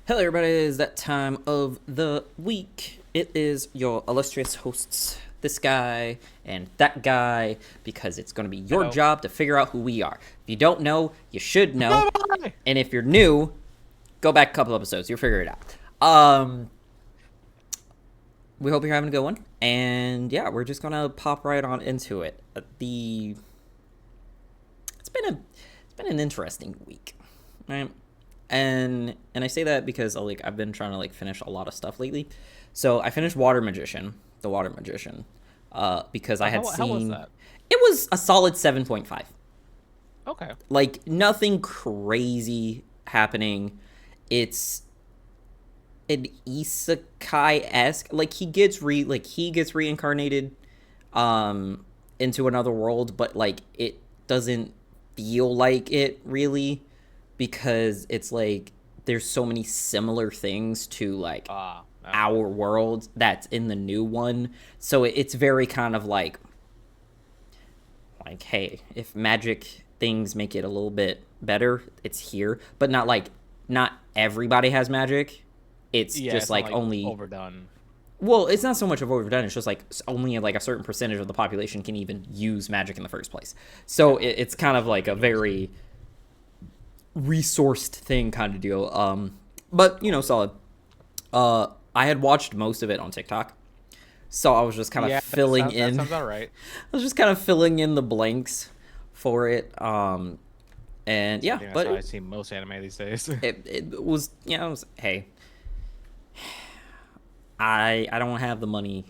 Hello, everybody. It is that time of the week. It is your illustrious hosts, this guy and that guy, because it's going to be your Hello. job to figure out who we are. If you don't know, you should know. Bye-bye. And if you're new, go back a couple episodes. You'll figure it out. We hope you're having a good one. And yeah, we're just going to pop right on into it. It's been an interesting week, right? And I say that because I've been trying to finish a lot of stuff lately. So I finished the Water Magician, because I had How was seen that? it was a solid 7.5. Okay. Like nothing crazy happening. It's an isekai esque. He gets reincarnated, into another world, but it doesn't feel like it really, because it's like there's so many similar things to Okay. our world that's in the new one. So it's very kind of hey, if magic things make it a little bit better, it's here, but not everybody has magic. It's Yeah, just it's not like only, overdone. well, it's not so much of overdone. It's just only a certain percentage of the population can even use magic in the first place. So Yeah, it's it's kind of just like a ridiculous. very resourced thing kind of deal. But solid. I had watched most of it on TikTok, so I was just kind of Yeah, filling that in. sounds all right. I was just kind of filling in the blanks for it. And I yeah, think that's but how I see most anime these days. it was, it was, hey, I don't have the money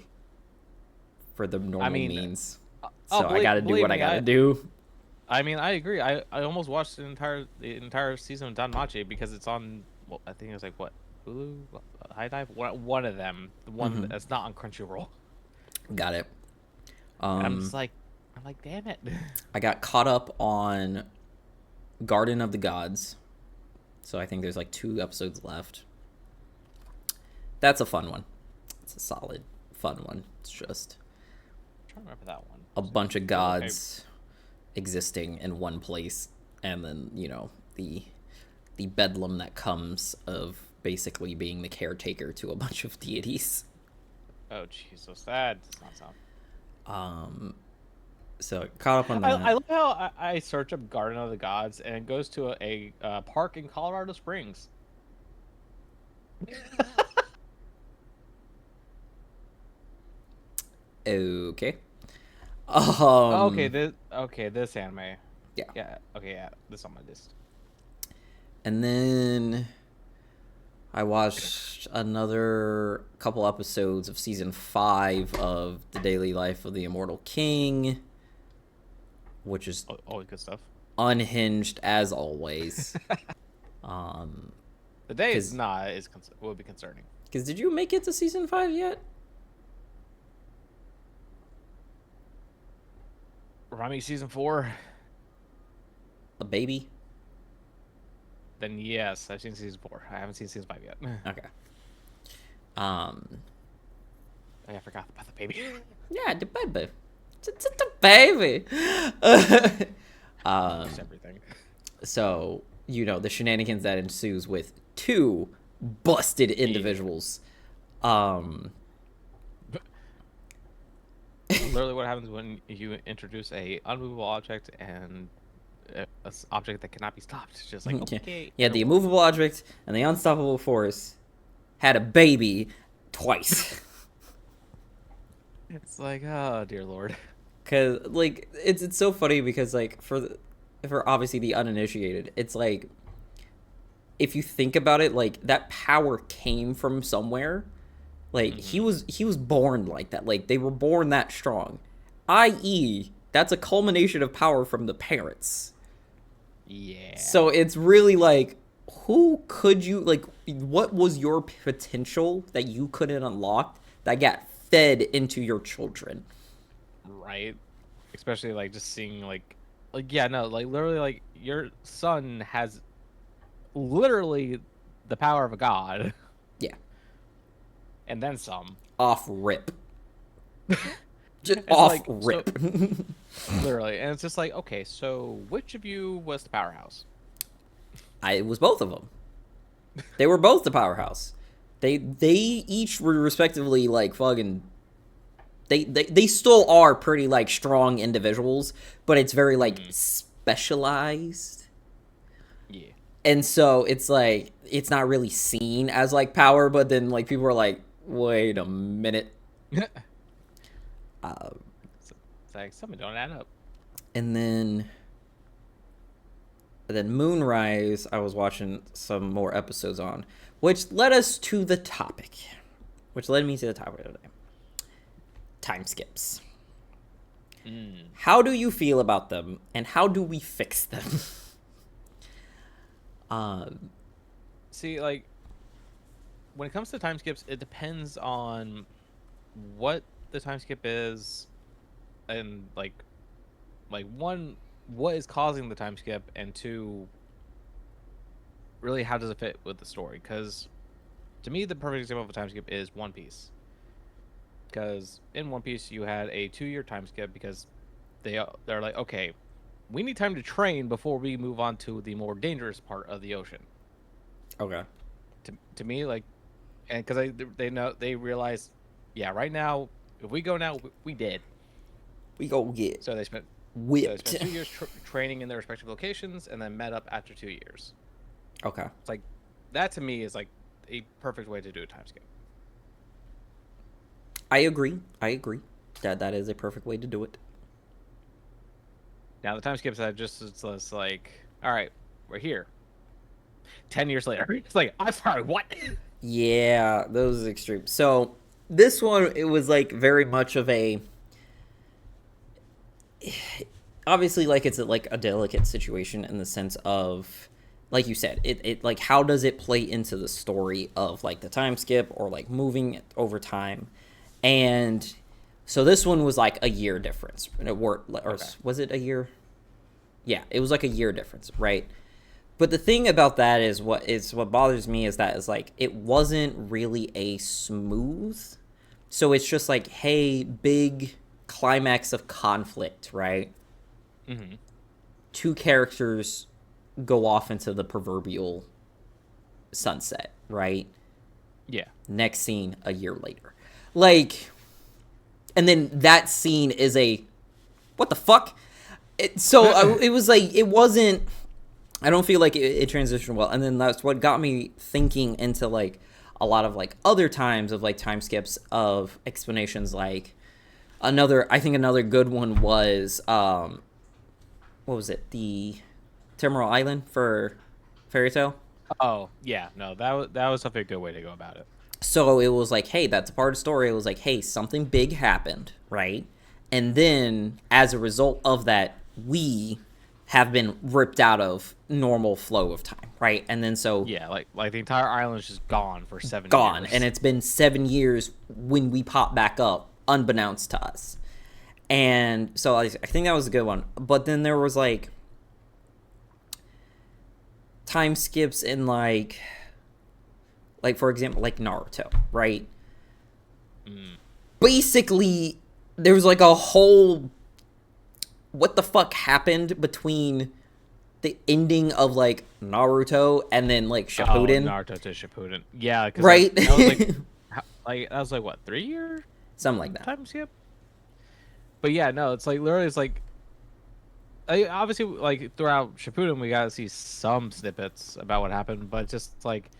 for the I normal mean, means, oh, so I got to do believe what I me, got to do. I mean, I agree. I almost watched the entire season of Danmachi because it's on. Well, I think it was like what, Hulu, High Dive, one of them, the one Hmm. that's not on Crunchyroll. Got it. And Um, I'm like, damn it. I got caught up on Garden of the Gods, so I think there's 2 episodes left. That's a fun one. It's a solid, fun one. It's just I'm trying to remember that one. a bunch of It was okay. gods existing in one place, and then the bedlam that comes of basically being the caretaker to a bunch of deities. Oh, Jesus, that does not sound. So caught up on I that. love how I search up Garden of the Gods and it goes to a park in Colorado Springs. Okay. Okay, Um. this anime. Yeah. Yeah, okay, yeah, this on my list. And then I watched another couple episodes of season 5 of The Daily Life of the Immortal King, which is Always good stuff. unhinged as always. Um, The day it's cause, not will be concerning. cause did you make it to season 5 yet? Remind me season 4. A baby. Then yes, I've seen season 4. I haven't seen season 5 yet. Okay. Um, I forgot about the baby. yeah, the baby. It's the baby. Just um, everything. so the shenanigans that ensues with 2 busted Yeah. individuals. Um, Literally what happens when you introduce a unmovable object and object that cannot be stopped. It's just like, yeah, okay, yeah, the it'll work. immovable object and the unstoppable force had a baby twice. It's like, oh dear lord. Cause it's so funny because for obviously the uninitiated, it's if you think about it, that power came from somewhere. Hmm. He was born like that. Like they were born that strong. I.e., that's a culmination of power from the parents. Yeah. So it's really who could you what was your potential that you couldn't unlock that got fed into your children? Right. Especially like just seeing like yeah, no, like literally like your son has literally the power of a god Yeah, and then some. off rip. Just It's off like so rip. literally, and it's just like, okay, so which of you was the powerhouse? I it was both of them. They were both the powerhouse. They each were respectively like fucking. They still are pretty like strong individuals, but it's very like Mm, specialized. yeah. And so it's like it's not really seen as like power, but then like people are like, wait a minute. Uh, It's like something don't add up. and then Moonrise, I was watching some more episodes on, which led us to the topic, which led me to the topic of the day: time skips. Mm. How do you feel about them, and how do we fix them? um, See, like when it comes to time skips, it depends on what the time skip is, and like one, what is causing the time skip, and two, really how does it fit with the story? Because to me, the perfect example of a time skip is One Piece. Because in One Piece, you had a 2 year time skip because they're like, okay, we need time to train before we move on to the more dangerous part of the ocean. okay. To me, like, and because they know they realize, yeah, right now if we go now, we dead. We go get So they spent so they whipped. spent 2 years training in their respective locations and then met up after 2 years. Okay. It's like that to me is like a perfect way to do a time skip. I agree. I agree. That is a perfect way to do it. Now the time skips that just it's like, all right, we're here. 10 years later, it's like, I'm sorry, what? Yeah, those is extreme. So this one, it was like very much of a obviously like it's like a delicate situation in the sense of like you said it like how does it play into the story of like the time skip or like moving it over time. And so this one was like a year difference or Okay. was it a year? Yeah, it was like a year difference, right? But the thing about that is what bothers me is that is like it wasn't really a smooth. So it's just like, hey, big climax of conflict, right? Mm-hmm. Two characters go off into the proverbial sunset, right? Yeah. Next scene a year later. Like, and then that scene is a what the fuck? It was like it wasn't. I don't feel like it transitioned well, and then that's what got me thinking into like a lot of like other times of like time skips of explanations. Like I think another good one was what was it? The Timorol Island for Fairy Tale. Oh, yeah. No, that was definitely a good way to go about it. So it was like, hey, that's a part of the story. It was like, hey, something big happened, right? And then as a result of that, we have been ripped out of normal flow of time, right? And then so Yeah, like the entire island is just gone for seven gone. And years. it's been 7 years when we pop back up, unbeknownst to us. And so I think that was a good one. But then there was like time skips in like for example, like Naruto, right? Mm. Basically, there was like a whole what the fuck happened between the ending of like Naruto and then like Oh, Shippuden, Naruto to Shippuden. Yeah, because right? that was like, like that was like what, 3 year Something like that. time skip? But yeah, no, it's like literally, it's like obviously like throughout Shippuden we got to see some snippets about what happened, but just like,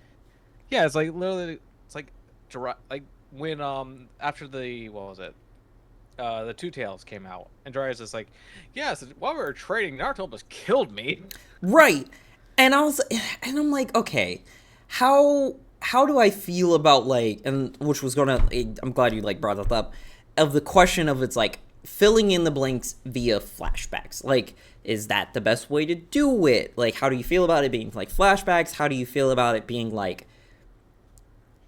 yeah, it's like literally, it's like like when after the, what was it, the Two Tails came out, and Jiraiya's just like, yes, while we were trading, Naruto almost killed me. Right. And and I'm like, okay, how do I feel about like, and which was gonna, I'm glad you like brought that up, of the question of it's like filling in the blanks via flashbacks. Like, is that the best way to do it? Like, how do you feel about it being like flashbacks? How do you feel about it being like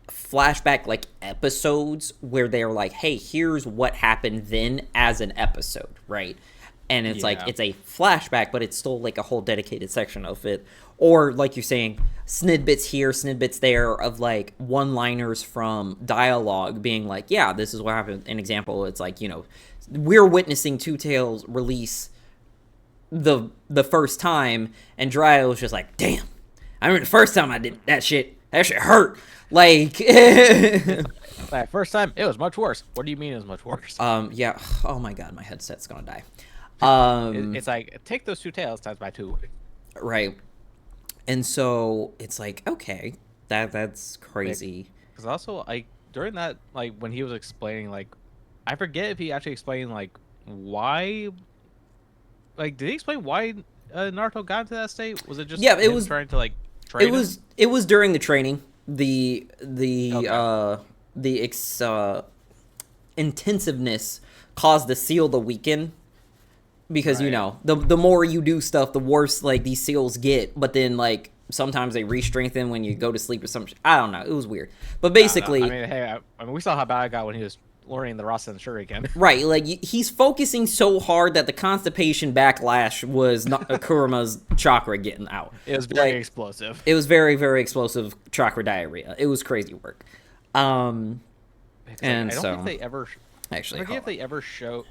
flashback like episodes where they're like, hey, here's what happened then as an episode, right? And it's like Yeah. it's a flashback, but it's still like a whole dedicated section of it. Or like you're saying, snidbits here, snidbits there of like one-liners from dialogue being like, yeah, this is what happened. An example, it's like, we're witnessing Two Tails release the first time, and Dryo was just like, damn, I remember the first time I did that shit. That shit hurt. Like, It's like, first time, it was much worse. What do you mean it was much worse? yeah. Oh my god, my headset's gonna die. It's like, take those 2 tails times by 2. Right. And so it's like, okay, that's crazy. Because also, like, during that, like, when he was explaining, like, I forget if he actually explained, like, why. Like, did he explain why Naruto got into that state? Was it just Yeah, him trying to, like, it train him? was it was during the training. Okay. The intensiveness caused the seal to weaken because Right. the more you do stuff, the worse like these seals get. But then like sometimes they re-strengthen when you go to sleep or something. I don't know. It was weird. But No. I basically, mean, hey, I mean, we saw how bad I got when he was learning the Rasen Shuriken. right, like he's focusing so hard that the constipation backlash was not Kurama's chakra getting out. It was very Like explosive. it was very very explosive chakra diarrhea. It was crazy work. Because, like, And I don't so think they ever. actually, I forget if they ever show.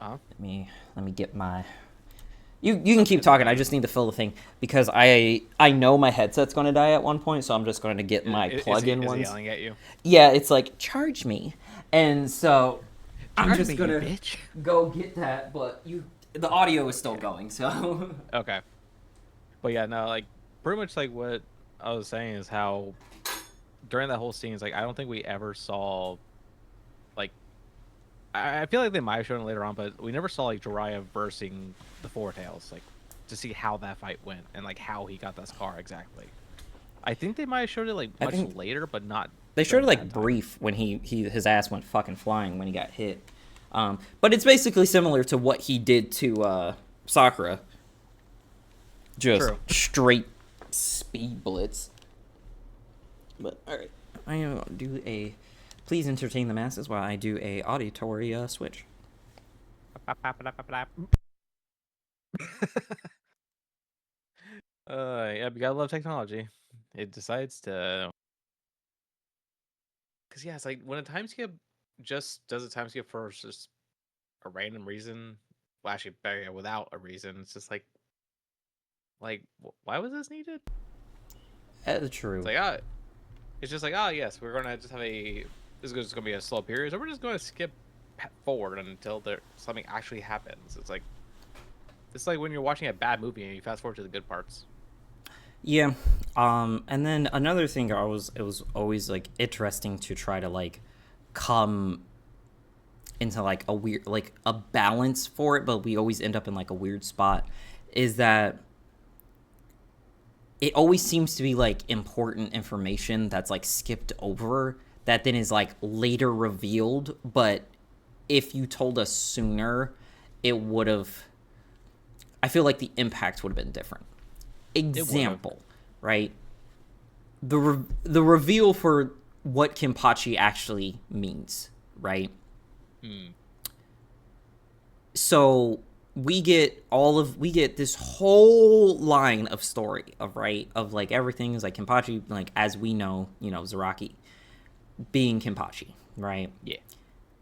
let me get my. You can keep talking. I just need to fill the thing because I know my headset's going to die at one point, so I'm just going to get my plug-in Is he ones. yelling at you? Yeah, it's like charge me, and so I'm Charge just me, gonna you bitch. go get that. But the audio is still going, so Okay. But yeah, no, like, pretty much like what I was saying is how during that whole scene is like I don't think we ever saw like I feel like they might have shown it later on, but we never saw like Jiraiya versing the Four Tails, like to see how that fight went and like how he got that scar exactly. I think they might have showed it like I much think later, but not they showed during it like that time. brief when his ass went fucking flying when he got hit. But it's basically similar to what he did to Sakura. Just True. straight speed blitz. But all right, I am going to do a. Please entertain the masses while I do a auditory switch. Yeah, you gotta love technology. It decides to, because yeah, it's like when a time skip just does a time skip for just a random reason. Well, actually, better yet, without a reason. It's just like, why was this needed? That's It's true. like, it's just like, yes, we're gonna just have a. This is just gonna be a slow period, so we're just gonna skip forward until something actually happens. It's like when you're watching a bad movie and you fast forward to the good parts. Yeah. And then another thing it was always like interesting to try to like come into like a weird like a balance for it, but we always end up in like a weird spot is that it always seems to be like important information that's like skipped over that then is like later revealed, but if you told us sooner, it would have I feel like the impact would have been different. It would have. Example, right? The reveal for what Kimpachi actually means, right? Hmm. So we get this whole line of story of right of like everything is like Kimpachi like as we know, Zaraki being Kimpachi, right? Yeah.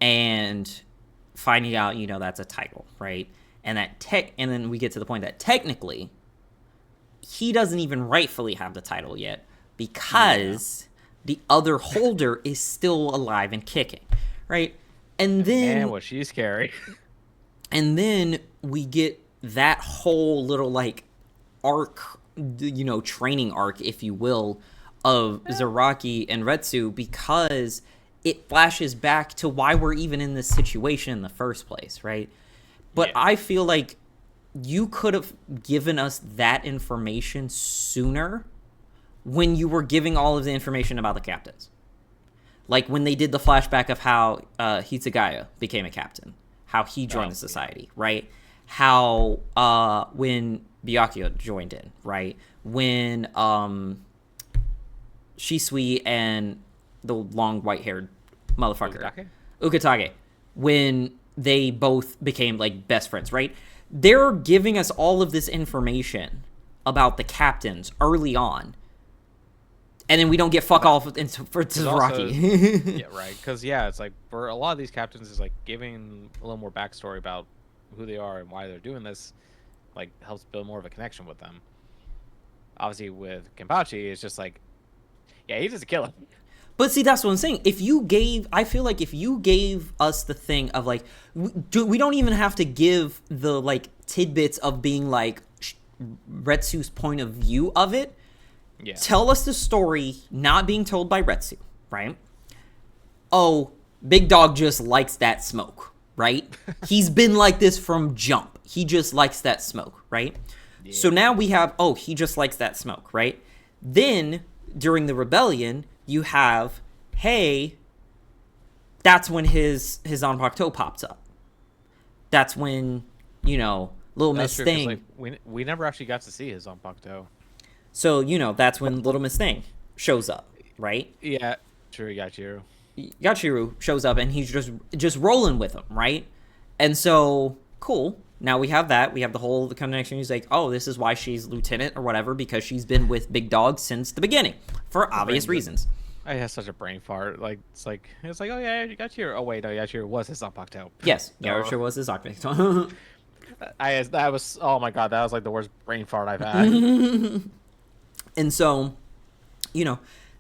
And finding out, that's a title, right? And then we get to the point that technically he doesn't even rightfully have the title yet because the other holder is still alive and kicking, right? And Man, then was she scary. we get that whole little like arc, training arc, if you will, of Zaraki and Retsu because it flashes back to why we're even in this situation in the first place, right? But Yeah. I feel like you could have given us that information sooner when you were giving all of the information about the captains. Like when they did the flashback of how Hitsugaya became a captain, how he joined the society, right? How when Byakuya joined in, right? When Shisui and the long white-haired motherfucker, Ukatage, when they both became like best friends, right? They're giving us all of this information about the captains early on, and then we don't get fuck all for Tazaraki. Yeah, right. Because it's like for a lot of these captains, is like giving a little more backstory about who they are and why they're doing this, like helps build more of a connection with them. Obviously, with Kenpachi, it's just like Yeah, he doesn't kill him. But see, that's what I'm saying. I feel like if you gave us the thing of like, we don't even have to give the like tidbits of being like Retsu's point of view of it. Yeah. Tell us the story not being told by Retsu, right? Oh, Big Dog just likes that smoke, right? He's been like this from jump. He just likes that smoke, right? Yeah. So now we have, oh, he just likes that smoke, right? Then during the rebellion, you have, hey, that's when his Zanpakuto pops up. That's when, Little Miss Thing. Like, we never actually got to see his Zanpakuto. So, that's when Little Miss Thing shows up, right? Yeah, true, Yachiru. Yachiru shows up and he's just rolling with him, right? And so, cool. Now we have that. We have the connection. He's like, oh, this is why she's lieutenant or whatever, because she's been with Big Dog since the beginning for obvious reasons. I had such a brain fart. Like, it's like, oh, yeah, Yachiru. Oh, wait, no, Yachiru was his Zanpakuto. Yes, Yachiru was his Zanpakuto. That was, oh my god, that was like the worst brain fart I've had. And so,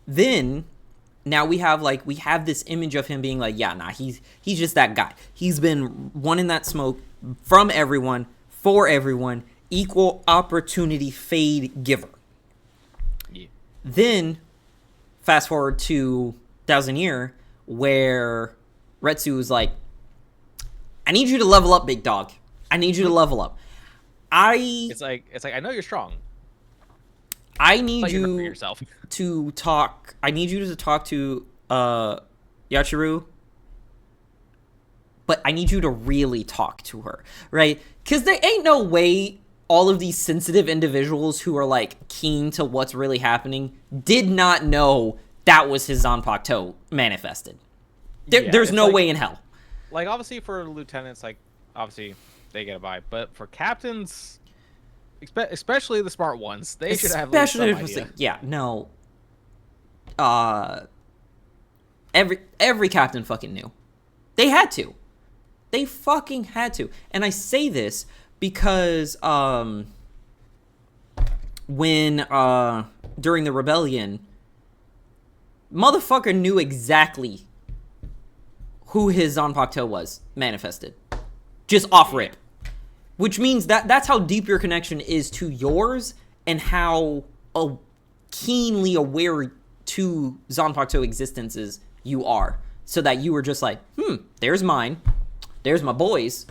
then now we have this image of him being like, yeah, nah, he's just that guy. He's been wanting that smoke from everyone, for everyone, equal opportunity fade giver. Yeah. Then, fast forward to Thousand Year, where Retsu is like, I need you to level up, Big Dog. I need you to level up. It's like I know you're strong. I need you to talk. I need you to talk to Yachiru, but I need you to really talk to her, right? Because there ain't no way all of these sensitive individuals who are like keen to what's really happening did not know that was his Zanpakuto manifested. There's no way in hell. Like, obviously for lieutenants, like, obviously they get a buy, but for captains, especially the smart ones, they should have like some idea. Yeah, no. Every captain fucking knew. They had to. They fucking had to. And I say this because when during the rebellion, motherfucker knew exactly who his Zanpakuto was manifested. Just off rip. Which means that's how deep your connection is to yours and how keenly aware to Zanpakuto existences you are. So that you were just like, there's mine. There's my boys.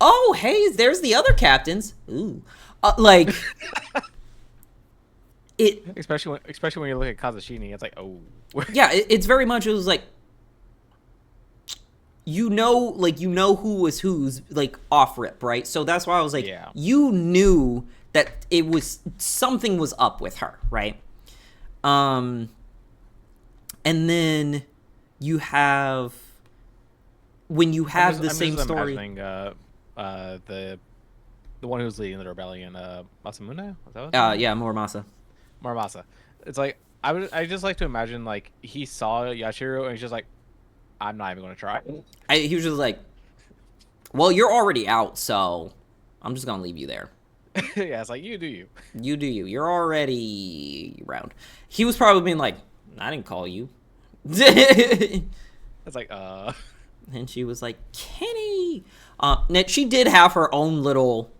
Oh, hey, there's the other captains. Ooh. Especially when you look at Kazushini, it's like, oh. Yeah, it's very much, it was like, you know who was who's, like, off rip, right? So that's why I was like, yeah. You knew that something was up with her, right? And then you have, when you have the same story. The one who's leading the rebellion, Masamune? Was that yeah, Muramasa. Muramasa. It's like, I just like to imagine, like, he saw Yachiru and he's just like, I'm not even going to try. He was just like, well, you're already out, so I'm just going to leave you there. Yeah, it's like, you do you. You do you. You're already around. He was probably being like, I didn't call you. It's like, And she was like, Kenny. She did have her own little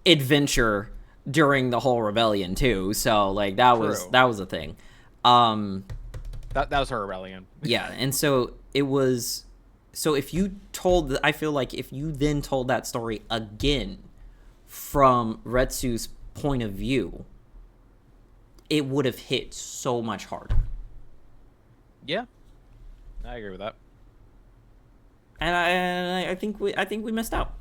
adventure during the whole rebellion, too. So, like, that was a thing. That was her rebellion. Yeah, and so it was. So if you told, I feel like if you then told that story again from Retsu's point of view, it would have hit so much harder. Yeah, I agree with that. And I think we missed out.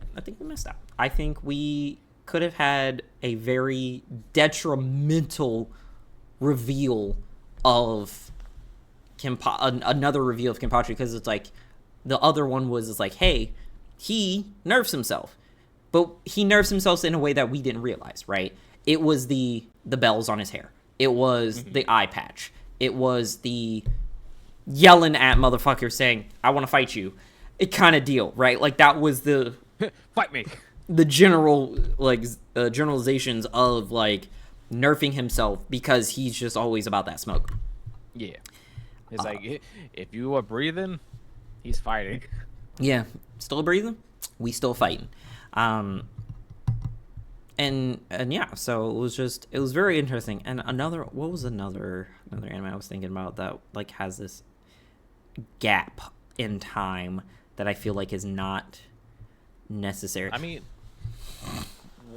I think we could have had a very detrimental reveal of another reveal of Kenpachi, because it's like the other one was, it's like, hey, he nerfs himself, but he nerfs himself in a way that we didn't realize, right? It was the bells on his hair. It was the eye patch. It was the yelling at motherfuckers saying, I want to fight you. It kind of deal, right? Like, that was the fight me. The general, like, generalizations of, like, nerfing himself because he's just always about that smoke. Yeah. It's like, if you are breathing, he's fighting. Yeah, still breathing. We still fighting. Um, and yeah, so it was very interesting. And what was another anime I was thinking about that like has this gap in time that I feel like is not necessary. I mean,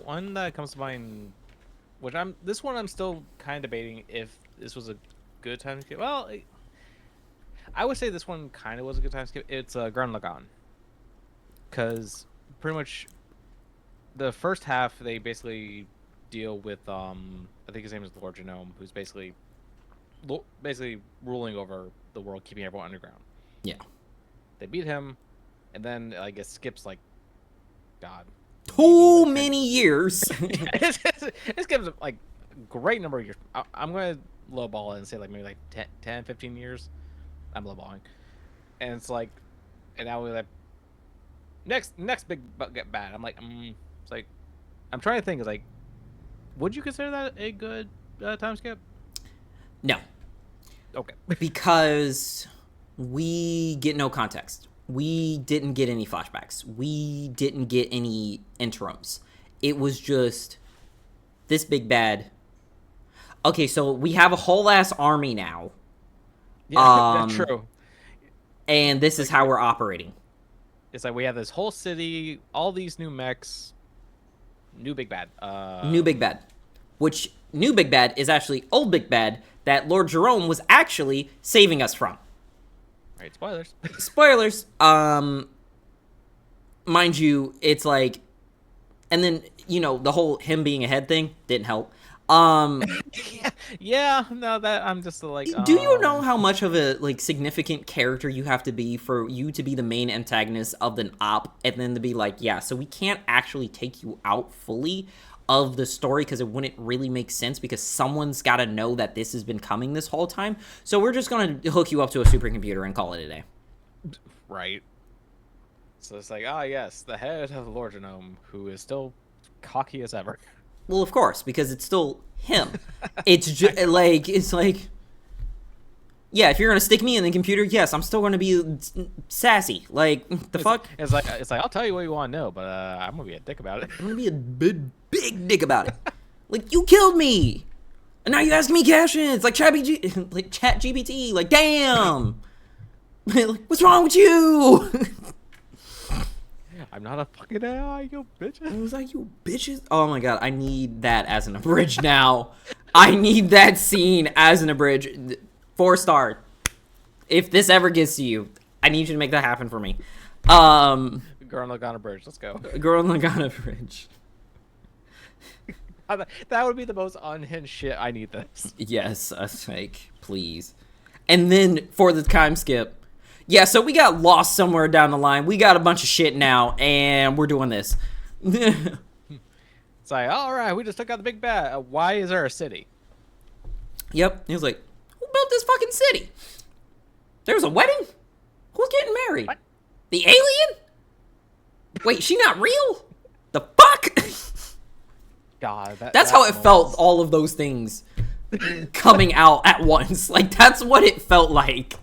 one that comes to mind, this one I'm still kind of debating if this was a good time skip. Well, I would say this one kind of was a good time skip. It's Gurren Lagann, because pretty much the first half they basically deal with I think his name is Lord Genome, who's basically ruling over the world, keeping everyone underground. Yeah. They beat him, and then I guess skips like, God, too many years. It skips like a great number of years. I'm gonna lowball it and say like maybe like 10, 15 years. I'm lowballing, and it's like, and now we're like next big get bad. I'm like, it's like, I'm trying to think. Is like, would you consider that a good time skip? No. Okay. Because we get no context. We didn't get any flashbacks. We didn't get any interims. It was just this big bad. Okay, so we have a whole ass army now. Yeah, that's true. And this is how we're operating. It's like we have this whole city, all these new mechs, new big bad. New big bad. Which new big bad is actually old big bad that Lord Jerome was actually saving us from. Right, spoilers. Spoilers. Mind you, it's like, and then, you know, the whole him being a head thing didn't help. Yeah, no, that I'm just like. Do you know how much of a like significant character you have to be for you to be the main antagonist of the op, and then to be like, yeah, so we can't actually take you out fully of the story because it wouldn't really make sense because someone's got to know that this has been coming this whole time. So we're just gonna hook you up to a supercomputer and call it a day. Right. So it's like, yes, the head of the Lord Genome, who is still cocky as ever. Well, of course, because it's still him. It's just like, yeah, if you're gonna stick me in the computer, yes, I'm still gonna be sassy. Like, fuck? It's like I'll tell you what you want to know, but I'm gonna be a dick about it. I'm gonna be a big dick about it. Like, you killed me, and now you asking me questions. Like Chat GPT. Like, damn. Like, what's wrong with you? I'm not a fucking AI, you bitches. I was like, you bitches. Oh my god, I need that as an abridged now. I need that scene as an abridged. 4-star. If this ever gets to you, I need you to make that happen for me. Gurren Lagann Bridge, let's go. Gurren Lagann Bridge. That would be the most unhinged shit. I need this. Yes, like, please. And then for the time skip, yeah, so we got lost somewhere down the line. We got a bunch of shit now, and we're doing this. It's like, all right, we just took out the big bad. Why is there a city? Yep. He was like, who built this fucking city? There's a wedding? Who's getting married? What? The alien? Wait, she not real? The fuck? God, that's how it felt, all of those things coming out at once. Like, that's what it felt like.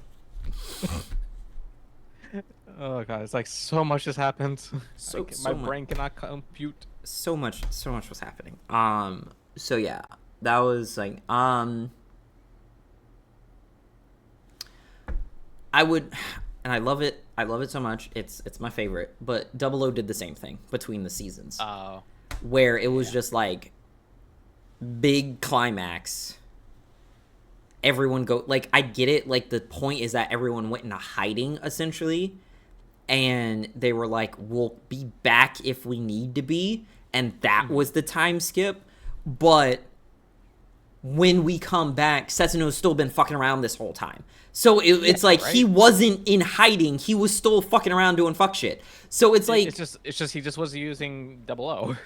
Oh god, it's like so much has happened. My brain cannot compute. So much was happening. So yeah, that was like, I would, and I love it so much. It's my favorite. But Double O did the same thing between the seasons. Oh. Where it was just like big climax. Everyone go, like, I get it. Like, the point is that everyone went into hiding essentially, and they were like, we'll be back if we need to be, and that was the time skip. But when we come back, Setsuna still been fucking around this whole time. So it's like, right? He wasn't in hiding. He was still fucking around doing fuck shit. So it's like, it's just he just was using Double O.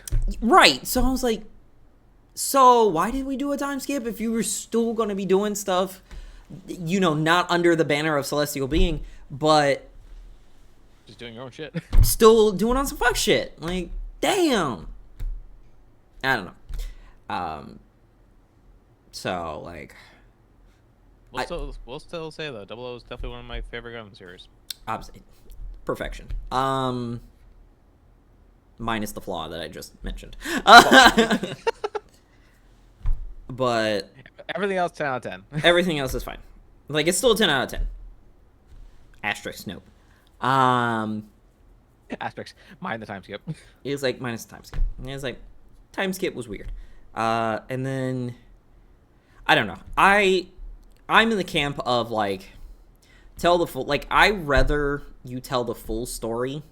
Right. So I was like, so why did we do a time skip if you were still going to be doing stuff, you know, not under the banner of Celestial Being, but just doing your own shit. Still doing on some fuck shit. Like, damn. I don't know. So, like, I we'll still say though, Double O is definitely one of my favorite Gundam series. obviously perfection. Minus the flaw that I just mentioned. But Everything else 10 out of 10. everything else is fine. Like, it's still a 10 out of 10. Asterisk, nope. Asterisks. Mind the time skip. It was like minus the time skip. It was like, time skip was weird. And then, I don't know. I'm in the camp of, like, tell the full, like, I rather you tell the full story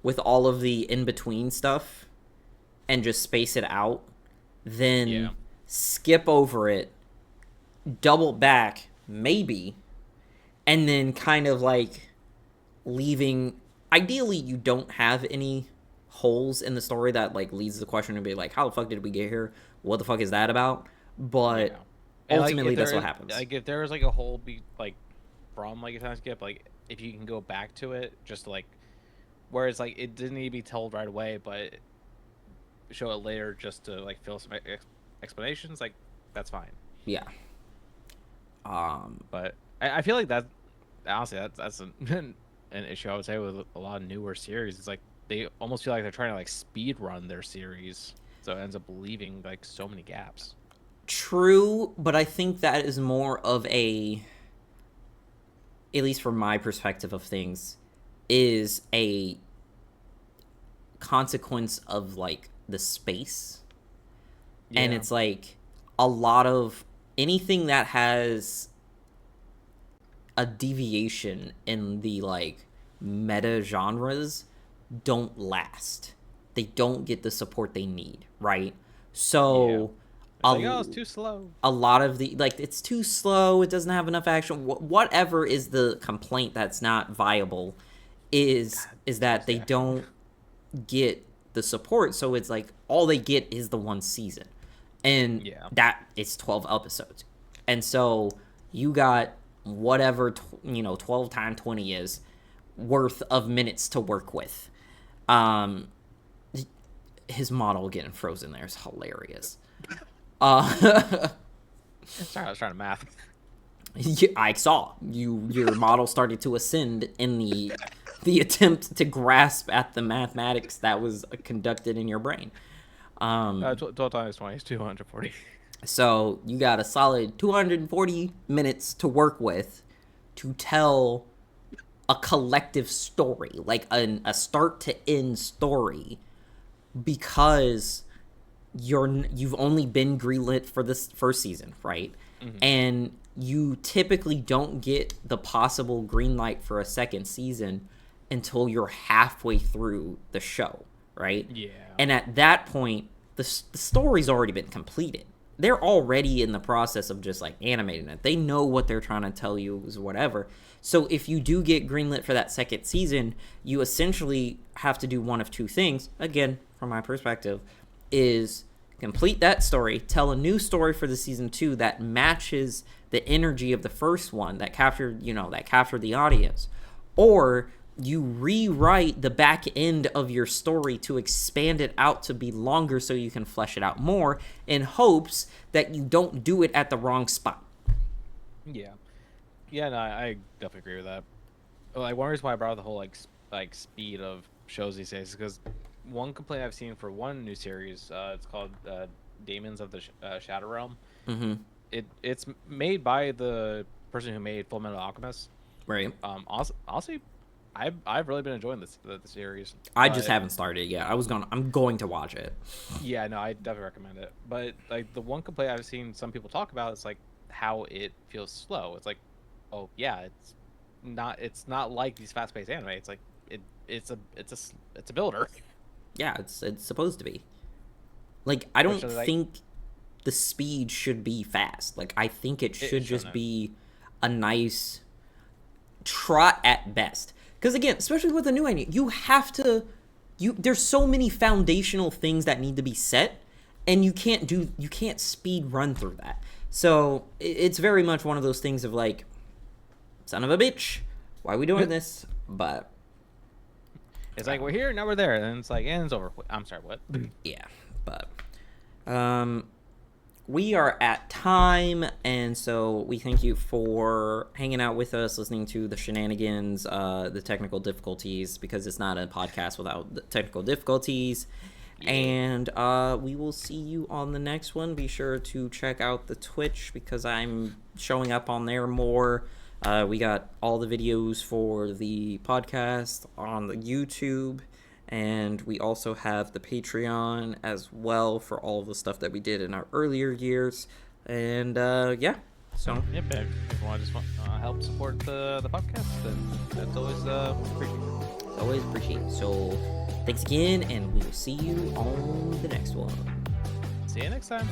with all of the in-between stuff and just space it out than skip over it, double back, maybe, and then kind of, like, leaving... Ideally, you don't have any holes in the story that, like, leads the question to be like, how the fuck did we get here? What the fuck is that about? But ultimately, that's what happens. Like, if there was, like, a whole, like, from, like, a time skip, like, if you can go back to it, just, like, whereas, like, it didn't need to be told right away, but show it later just to, like, fill some explanations, like, that's fine. Yeah. But I feel like that, honestly, that's an issue I would say with a lot of newer series. It's like they almost feel like they're trying to like speed run their series, so it ends up leaving like so many gaps. True, but I think that is more of a, at least from my perspective of things, is a consequence of like the space. And it's like a lot of anything that has a deviation in the like meta genres don't last. They don't get the support they need, right? So like, oh, it's too slow. A lot of the like, it's too slow, it doesn't have enough action, whatever is the complaint that's not viable is that they don't get the support. So it's like all they get is the one season, and that it's 12 episodes, and so you got whatever 12 times 20 is worth of minutes to work with. His model getting frozen there is hilarious. Sorry, I was trying to math. I saw your model started to ascend in the attempt to grasp at the mathematics that was conducted in your brain. 12 times 20 is 240. So you got a solid 240 minutes to work with to tell a collective story, like a start to end story, because you've only been greenlit for this first season, right? Mm-hmm. And you typically don't get the possible green light for a second season until you're halfway through the show, right? Yeah. And at that point, the story's already been completed. They're already in the process of just like animating it. They know what they're trying to tell you is whatever. So if you do get greenlit for that second season, you essentially have to do one of two things. Again, from my perspective, is complete that story, tell a new story for the season 2 that matches the energy of the first one, that captured the audience, or you rewrite the back end of your story to expand it out to be longer so you can flesh it out more, in hopes that you don't do it at the wrong spot. Yeah, no, I definitely agree with that. Like, one reason why I brought up the whole like speed of shows these days is because one complaint I've seen for one new series, it's called Demons of the Shadow Realm. Mm-hmm. It's made by the person who made Full Metal Alchemist. Right. Honestly, I've really been enjoying the series. I just haven't started yet. I'm going to watch it. Yeah, no, I definitely recommend it. But like the one complaint I've seen some people talk about is like how it feels slow. It's like, oh yeah, it's not like these fast-paced anime. It's like it's a builder. Yeah, it's supposed to be. Like, I don't think the speed should be fast. Like, I think it should just be a nice trot at best. Because again, especially with the new anime, there's so many foundational things that need to be set, and you can't speed run through that. So it's very much one of those things of like, son of a bitch, why are we doing this? But it's like, we're here, now we're there, and it's like, and it's over. I'm sorry, what? Yeah, but we are at time, and so we thank you for hanging out with us, listening to the shenanigans, the technical difficulties, because it's not a podcast without the technical difficulties. Yeah. And we will see you on the next one. Be sure to check out the Twitch because I'm showing up on there more. We got all the videos for the podcast on the YouTube, and we also have the Patreon as well for all of the stuff that we did in our earlier years. And yeah, so Yep. If everyone just want help support the podcast, then that's always appreciated. always appreciate it. So thanks again, and we will see you on the next one. See you next time.